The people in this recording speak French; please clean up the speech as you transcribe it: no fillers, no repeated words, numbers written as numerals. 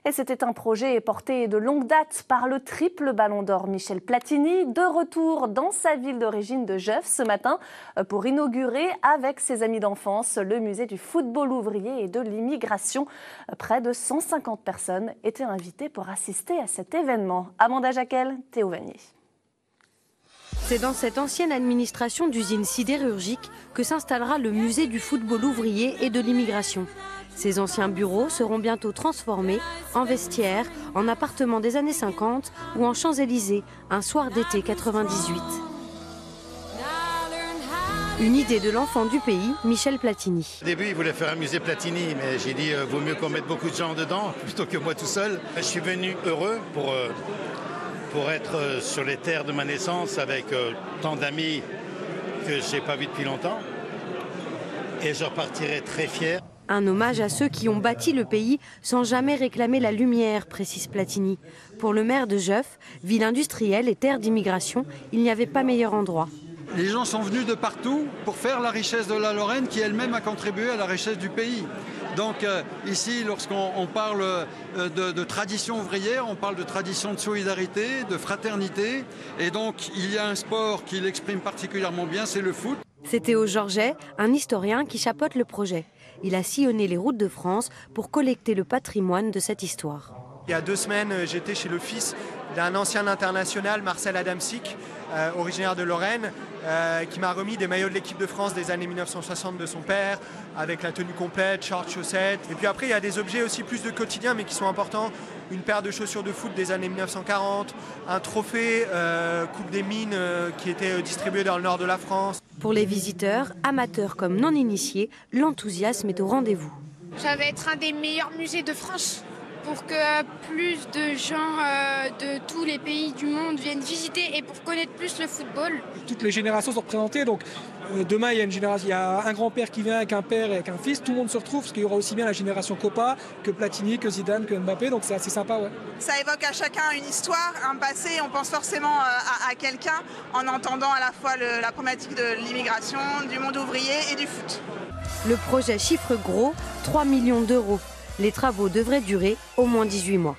Et c'était un projet porté de longue date par le triple ballon d'or Michel Platini, de retour dans sa ville d'origine de Jœuf ce matin pour inaugurer avec ses amis d'enfance le musée du football ouvrier et de l'immigration. Près de 150 personnes étaient invitées pour assister à cet événement. Amanda Jacquel, Théo Vanier. C'est dans cette ancienne administration d'usine sidérurgique que s'installera le musée du football ouvrier et de l'immigration. Ces anciens bureaux seront bientôt transformés en vestiaires, en appartements des années 50 ou en Champs-Élysées, un soir d'été 98. Une idée de l'enfant du pays, Michel Platini. Au début, il voulait faire un musée Platini, mais j'ai dit vaut mieux qu'on mette beaucoup de gens dedans plutôt que moi tout seul. Je suis venu heureux pour être sur les terres de ma naissance avec tant d'amis que je n'ai pas vus depuis longtemps. Et je repartirai très fier. Un hommage à ceux qui ont bâti le pays sans jamais réclamer la lumière, précise Platini. Pour le maire de Jœuf, ville industrielle et terre d'immigration, il n'y avait pas meilleur endroit. Les gens sont venus de partout pour faire la richesse de la Lorraine qui elle-même a contribué à la richesse du pays. Donc ici, lorsqu'on parle de tradition ouvrière, on parle de tradition de solidarité, de fraternité. Et donc il y a un sport qui l'exprime particulièrement bien, c'est le foot. C'est Théo Georget, un historien qui chapeaute le projet. Il a sillonné les routes de France pour collecter le patrimoine de cette histoire. Il y a 2 semaines, j'étais chez le fils d'un ancien international, Marcel Adamczyk, originaire de Lorraine, qui m'a remis des maillots de l'équipe de France des années 1960 de son père, avec la tenue complète, shorts, chaussettes. Et puis après, il y a des objets aussi plus de quotidien, mais qui sont importants. Une paire de chaussures de foot des années 1940, un trophée Coupe des Mines qui était distribué dans le nord de la France. Pour les visiteurs, amateurs comme non initiés, l'enthousiasme est au rendez-vous. Ça va être un des meilleurs musées de France pour que plus de gens de tous les pays du monde viennent visiter et pour connaître plus le football. Toutes les générations sont représentées, donc demain il y a une génération, il y a un grand-père qui vient avec un père et avec un fils, tout le monde se retrouve parce qu'il y aura aussi bien la génération Copa que Platini, que Zidane, que Mbappé, donc c'est assez sympa. Ouais. Ça évoque à chacun une histoire, un passé, on pense forcément à quelqu'un en entendant à la fois la problématique de l'immigration, du monde ouvrier et du foot. Le projet chiffre gros, 3 millions d'euros. Les travaux devraient durer au moins 18 mois.